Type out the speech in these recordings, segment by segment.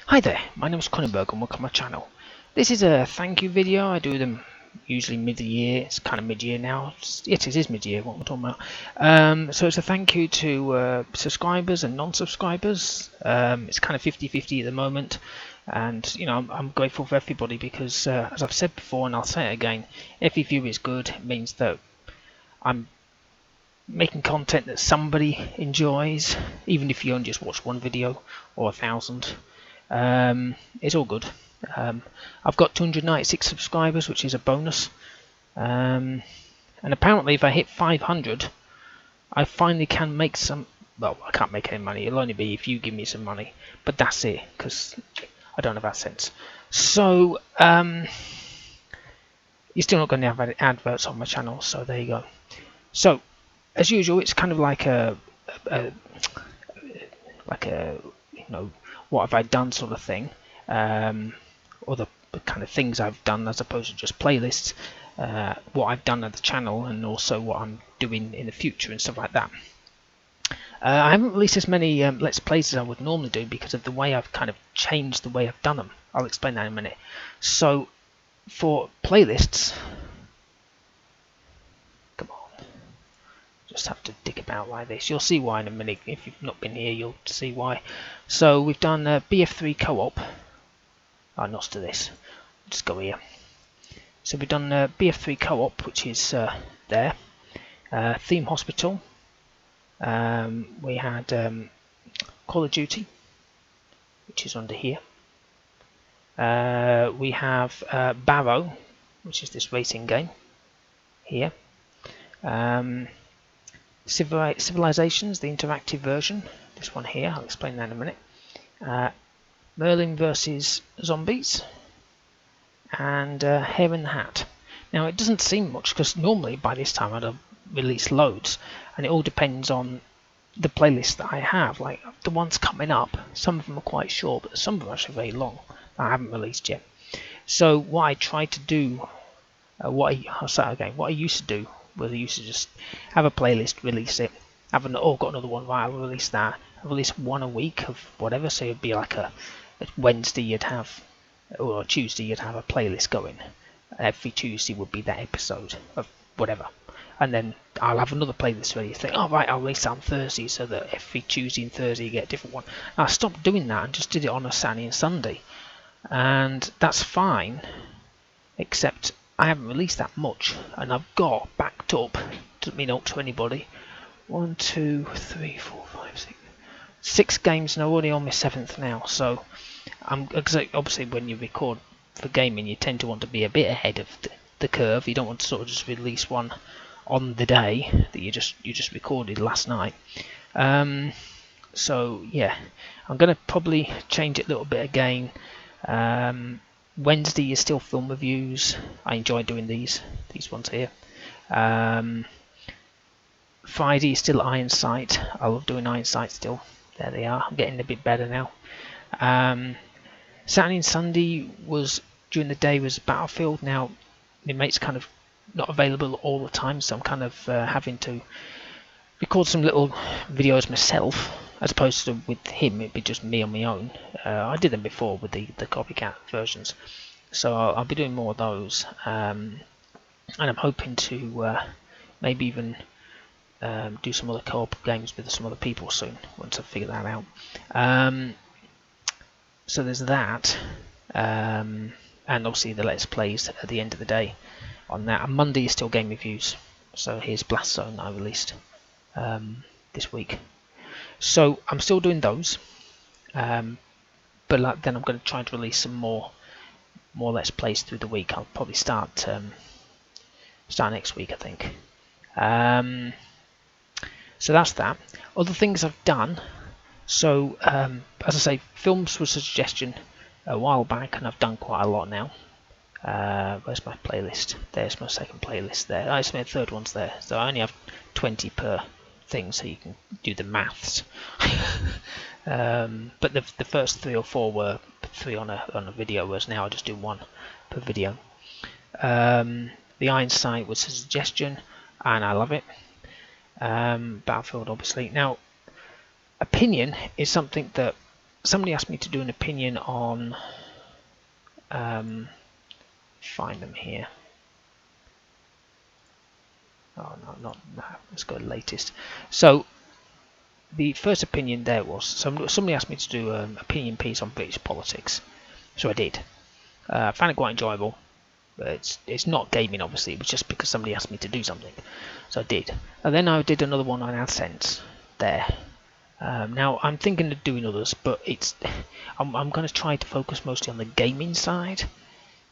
Hi there, my name is Kronenberg and welcome to my channel. This is a thank you video. I do them usually mid-year. It's kind of mid-year now. It is mid-year, what we're talking about. So it's a thank you to subscribers and non-subscribers. It's kind of 50-50 at the moment. And, you know, I'm grateful for everybody because, as I've said before and I'll say it again, every view is good. It means that I'm making content that somebody enjoys, even if you only just watch one video or 1,000. It's all good. I've got 296 subscribers, which is a bonus. And apparently if I hit 500, I finally can make some... Well, I can't make any money. It'll only be if you give me some money. But that's it, because I don't have AdSense. So, you're still not going to have adverts on my channel, so there you go. So, as usual, it's kind of like a you know, what have I done sort of thing, or the kind of things I've done as opposed to just playlists, what I've done at the channel and also what I'm doing in the future and stuff like that. I haven't released as many Let's Plays as I would normally do because of the way I've kind of changed the way I've done them. I'll explain that in a minute. So for playlists, come on, just have to dig about like this. You'll see why in a minute. If you've not been here, you'll see why. So we've done BF3 co-op. I'm not to this. Just go here. So we've done BF3 co-op, which is there. Theme Hospital. We had Call of Duty, which is under here. We have Barrow, which is this racing game here. Civilizations, the interactive version, this one here, I'll explain that in a minute. Merlin versus Zombies, and Hare in the Hat. Now it doesn't seem much because normally by this time I'd have released loads, and it all depends on the playlist that I have. Like the ones coming up, some of them are quite short, but some of them are actually very long that I haven't released yet. So what I try to do, what I used to do was I used to just have a playlist, release it, have got another one, right, I'll release that. I'll release one a week of whatever, so it'd be like a Wednesday you'd have, or Tuesday you'd have a playlist going. Every Tuesday would be that episode of whatever. And then I'll have another playlist ready. You think, oh right, I'll release that on Thursday, so that every Tuesday and Thursday you get a different one. And I stopped doing that and just did it on a Saturday and Sunday. And that's fine, except I haven't released that much, and I've got backed up, doesn't mean up to anybody, 1, 2, 3, 4, 5, 6 games, and I'm already on my 7th now. So obviously when you record for gaming, you tend to want to be a bit ahead of the curve. You don't want to sort of just release one on the day that you just recorded last night. So yeah, I'm going to probably change it a little bit again. Wednesday is still film reviews. I enjoy doing these ones here. Friday is still Iron Sight. I love doing Iron Sight still. There they are. I'm getting a bit better now. Saturday and Sunday was during the day was Battlefield. Now my mate's kind of not available all the time, so I'm kind of having to record some little videos myself, as opposed to with him it'd be just me on my own. I did them before with the copycat versions, so I'll be doing more of those, and I'm hoping to maybe even do some other co-op games with some other people soon once I figure that out. So there's that, and obviously the Let's Plays at the end of the day on that. And Monday is still game reviews, so here's Blast Zone that I released this week. So I'm still doing those, but then I'm going to try to release some more Let's Plays through the week. I'll probably start next week, I think. So that's that. Other things I've done. So as I say, films was a suggestion a while back, and I've done quite a lot now. Where's my playlist? There's my second playlist there. Oh, it's my third one's there. So I only have 20 per thing, so you can do the maths. But the first 3 or 4 were 3 on a video, whereas now I just do 1 per video. The Iron Sight was a suggestion, and I love it. Battlefield, obviously. Now, opinion is something that somebody asked me to do an opinion on, find them here. Oh no, no, let's go to the latest. So the first opinion there was, somebody asked me to do an opinion piece on British politics, so I did. I found it quite enjoyable. But it's not gaming, obviously. It was just because somebody asked me to do something, so I did. And then I did another one on AdSense there. Now I'm thinking of doing others, but I'm going to try to focus mostly on the gaming side,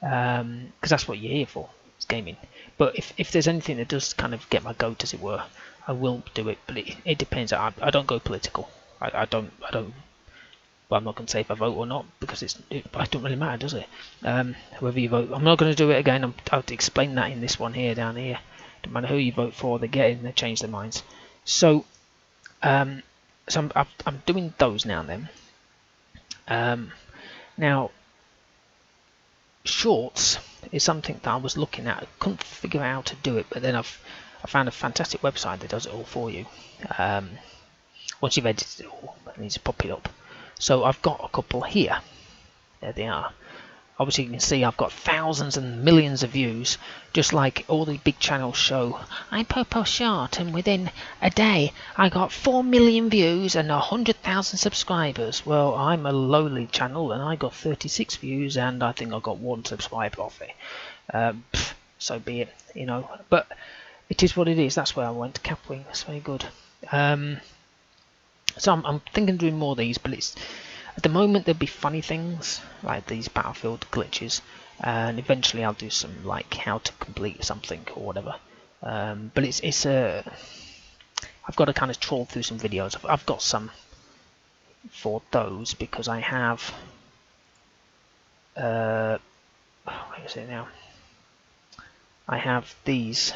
because that's what you're here for. It's gaming. But if there's anything that does kind of get my goat, as it were, I will do it. But it depends. I don't go political. I don't. Well, I'm not going to say if I vote or not, because it don't really matter, does it? Whether you vote, I'm not going to do it again. I'll explain that in this one here, down here. Don't matter who you vote for, they get in, they change their minds. So, I'm doing those now and then. Now, shorts is something that I was looking at. I couldn't figure out how to do it, but then I found a fantastic website that does it all for you. Once you've edited it all, it needs to pop it up. So I've got a couple here. There they are. Obviously you can see I've got thousands and millions of views, just like all the big channels show. I post short and within a day I got 4 million views and 100,000 subscribers. Well, I'm a lowly channel and I got 36 views and I think I got 1 subscriber off it. So be it, you know. But it is what it is. That's where I went. Capwing. That's very good. So I'm thinking of doing more of these, but at the moment there'll be funny things like these Battlefield glitches, and eventually I'll do some like how to complete something or whatever. But I've got to kind of trawl through some videos. I've got some for those because I have where is it now? I have these.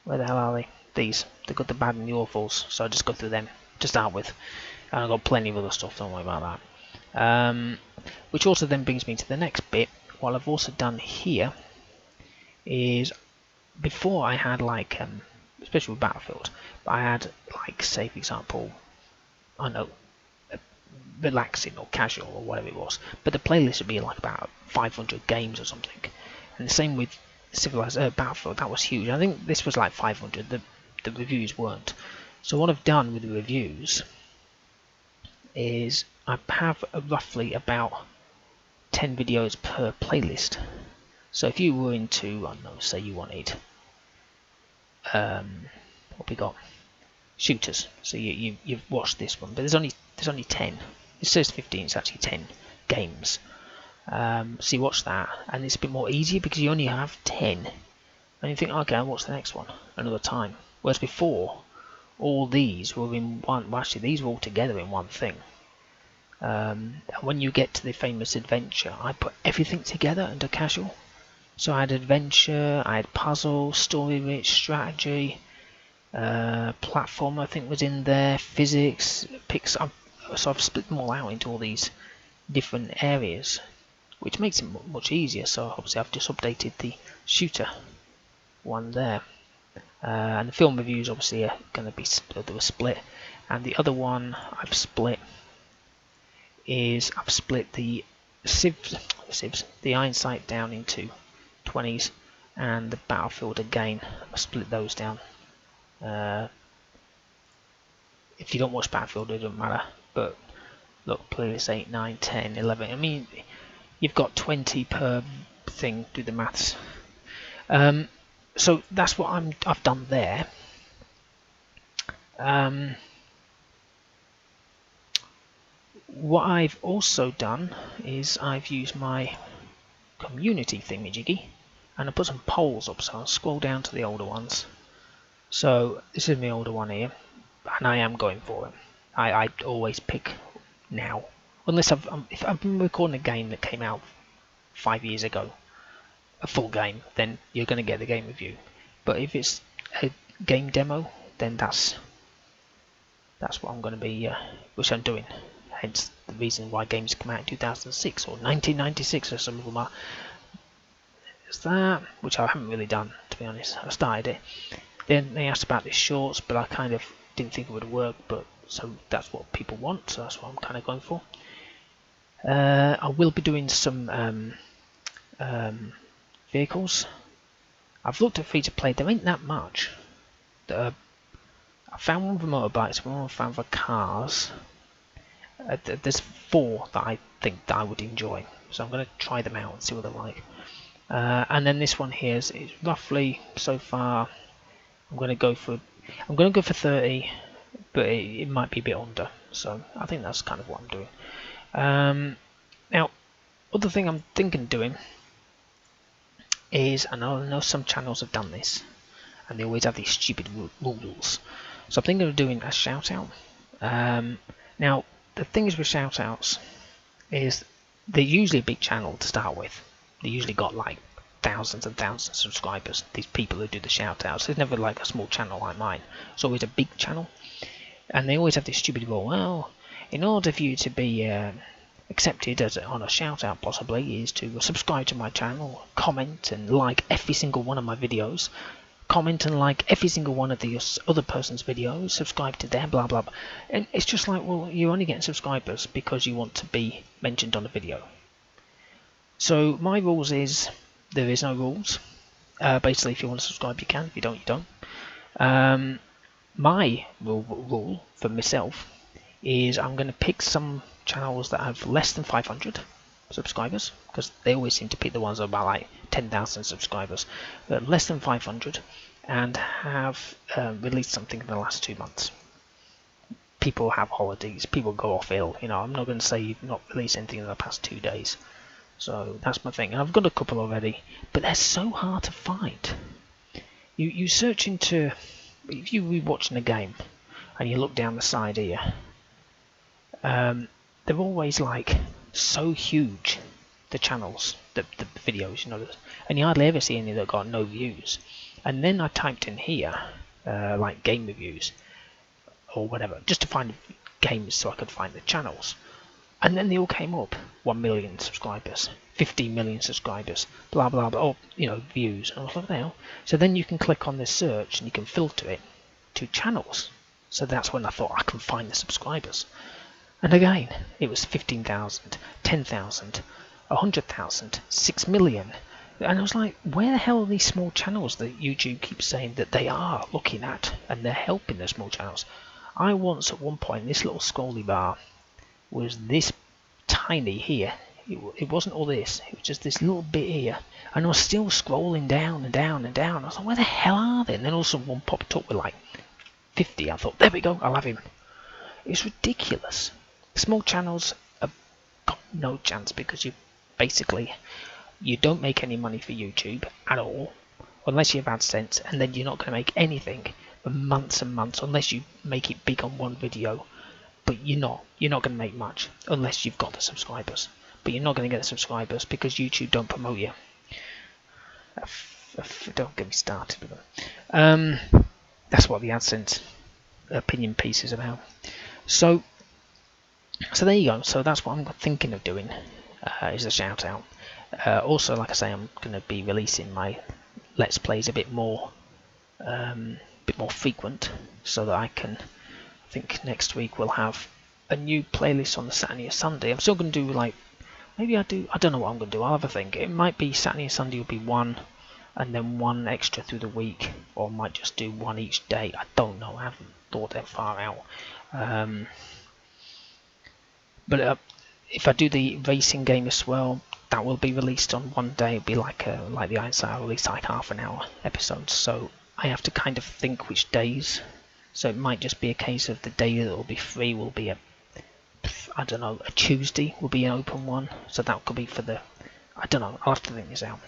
Where the hell are they? These. The good, the bad, and the awfuls. So I just go through them to start with. And I've got plenty of other stuff, don't worry about that. Which also then brings me to the next bit. What I've also done here is, before I had like, especially with Battlefield, I had like, say for example, I don't know, relaxing or casual or whatever it was. But the playlist would be like about 500 games or something. And the same with Battlefield, that was huge. I think this was like 500. The reviews weren't. So what I've done with the reviews is I have roughly about 10 videos per playlist. So if you were into, I don't know, say you wanted what we got, shooters. So you've watched this one, but there's only 10. It says 15. It's actually 10 games. So you watch that, and it's a bit more easier because you only have 10. And you think, okay, I'll watch the next one another time. Whereas before, all these were in one. Well, actually, these were all together in one thing. And when you get to the famous adventure, I put everything together under casual. So I had adventure, I had puzzle, story-rich, strategy, platform. I think was in there, physics, so I've split them all out into all these different areas, which makes it much easier. So obviously I've just updated the shooter one there, and the film reviews obviously are going to be split, and the other one I've split the civs, the Iron Sight down into 20s, and the Battlefield again. I've split those down. If you don't watch Battlefield, it doesn't matter. But look, playlist 8, 9, 10, 11. I mean, you've got 20 per thing. Do the maths. So that's what I've done there. What I've also done is I've used my community thingamajiggy, and I put some polls up. So I'll scroll down to the older ones. So this is my older one here, and I am going for it. I always pick now, unless if I've been recording a game that came out 5 years ago, a full game, then you're going to get the game review. But if it's a game demo, then that's what I'm going to be, which I'm doing. Hence the reason why games come out in 2006 or 1996, or some of them are. Is that, which I haven't really done, to be honest. I started it. Then they asked about the shorts, but I kind of didn't think it would work. But so that's what people want, so that's what I'm kind of going for. I will be doing some vehicles. I've looked at free to play, there ain't that much. I found one for motorbikes, one I found for cars. There's 4 that I think that I would enjoy, so I'm going to try them out and see what they're like. And then this one here is roughly, so far, I'm going to go for 30, but it might be a bit under, so I think that's kind of what I'm doing. Now, other thing I'm thinking of doing is, I know some channels have done this, and they always have these stupid rules. So I'm thinking of doing a shout out. Now, the thing is with shout outs is they're usually a big channel to start with. They usually got like thousands and thousands of subscribers. These people who do the shout outs, it's never like a small channel like mine. It's always a big channel, and they always have this stupid rule. Well, in order for you to be accepted on a shout out, possibly, is to subscribe to my channel, comment and like every single one of my videos, comment and like every single one of the other person's videos, subscribe to them, blah blah blah. And it's just like, well, you're only getting subscribers because you want to be mentioned on a video. So my rules is, there is no rules. Basically, if you want to subscribe, you can. If you don't, you don't. My rule for myself is I'm going to pick some channels that have less than 500 subscribers, because they always seem to pick the ones that are about like 10,000 subscribers, but less than 500, and have released something in the last 2 months. People have holidays, people go off ill, you know, I'm not going to say you've not released anything in the past 2 days. So that's my thing, and I've got a couple already, but they're so hard to find. You search into, if you were watching a game and you look down the side here, they're always like so huge, the channels, the videos, you know, and you hardly ever see any that got no views. And then I typed in here like game reviews or whatever, just to find games so I could find the channels. And then they all came up: 1 million subscribers, 15 million subscribers, blah blah blah, or, you know, views. And I was like, what the hell? So then you can click on this search and you can filter it to channels. So that's when I thought I can find the subscribers. And again, it was 15,000, 10,000, 100,000, 6 million. And I was like, where the hell are these small channels that YouTube keeps saying that they are looking at and they're helping the small channels? I once at one point, this little scrolly bar was this tiny here. It wasn't all this, it was just this little bit here, and I was still scrolling down and down and down. I was like, where the hell are they? And then all of a sudden one popped up with like 50. I thought, there we go, I'll have him. It's ridiculous. Small channels have got no chance, because you don't make any money for YouTube at all unless you have AdSense, and then you're not going to make anything for months and months unless you make it big on one video. But you're not going to make much unless you've got the subscribers. But you're not going to get the subscribers because YouTube don't promote you. Don't get me started with them. That's what the AdSense opinion piece is about. So there you go. So that's what I'm thinking of doing, is a shout out. Also, like I say, I'm going to be releasing my Let's Plays a bit more frequent, so that I can. I think next week we'll have a new playlist on the Saturday or Sunday. I'm still going to do like, maybe I don't know what I'm going to do. I'll have a think. It might be Saturday and Sunday will be one, and then one extra through the week, or I might just do one each day. I don't know. I haven't thought that far out. But if I do the racing game as well, that will be released on one day. It'll be like the Einstein, I'll release like half-an-hour episodes. So I have to kind of think which days. So it might just be a case of the day that will be free will be a Tuesday will be an open one. So that could be for the, I don't know, I'll have to think this out.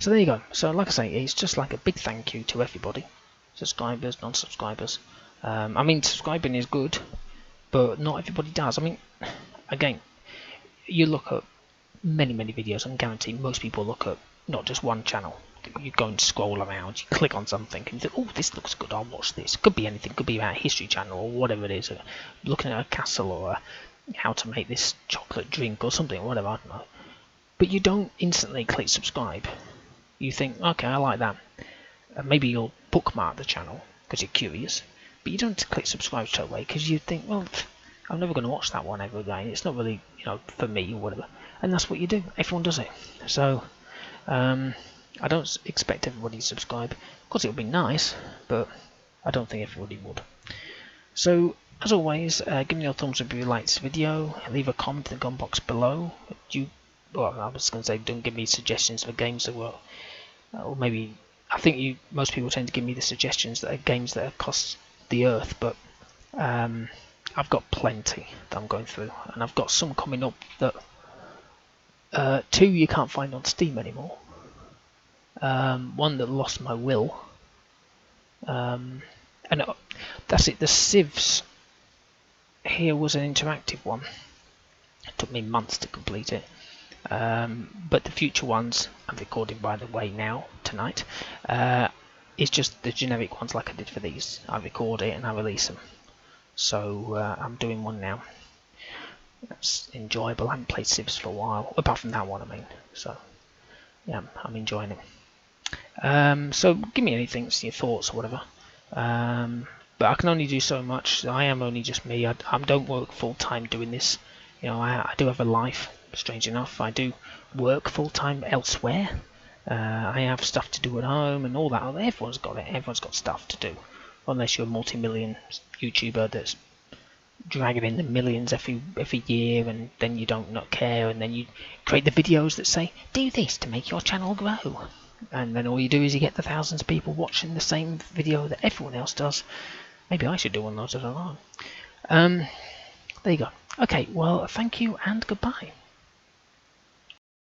So there you go. So like I say, it's just like a big thank you to everybody. Subscribers, non-subscribers. I mean, subscribing is good, but not everybody does. I mean, again, you look at many videos, and guarantee most people look at not just one channel. You go and scroll around, you click on something, and you think, oh, this looks good, I'll watch this. Could be anything, could be about a History Channel or whatever it is, looking at a castle or how to make this chocolate drink or something, whatever, I don't know. But you don't instantly click subscribe. You think, okay, I like that. Maybe you'll bookmark the channel because you're curious, but you don't have to click subscribe straight away because you think, well, I'm never going to watch that one ever again. It's not really, for me or whatever. And that's what you do. Everyone does it. So I don't expect everybody to subscribe. Of course, it would be nice, but I don't think everybody would. So as always, give me your thumbs up if you like this video. Leave a comment in the comment box below. Well, I was going to say, don't give me suggestions for games that were, or maybe I think most people tend to give me the suggestions that are games that cost the earth, but I've got plenty that I'm going through, and I've got some coming up that 2 you can't find on Steam anymore. One that lost my will, and that's it. The Civs here was an interactive one. It took me months to complete it. But the future ones, I'm recording by the way now, tonight, it's just the generic ones like I did for these. I record it and I release them. So I'm doing one now. That's enjoyable. I haven't played Civs for a while, apart from that one I mean. So yeah, I'm enjoying it. So give me anything, your thoughts or whatever. But I can only do so much. I am only just me. I don't work full time doing this. I do have a life. Strange enough, I do work full time elsewhere. I have stuff to do at home and all that. Everyone's got it. Everyone's got stuff to do, unless you're a multi-million YouTuber that's dragging in the millions every year, and then you don't not care, and then you create the videos that say do this to make your channel grow, and then all you do is you get the thousands of people watching the same video that everyone else does. Maybe I should do one of those. I don't know. There you go. Okay, well, thank you and goodbye.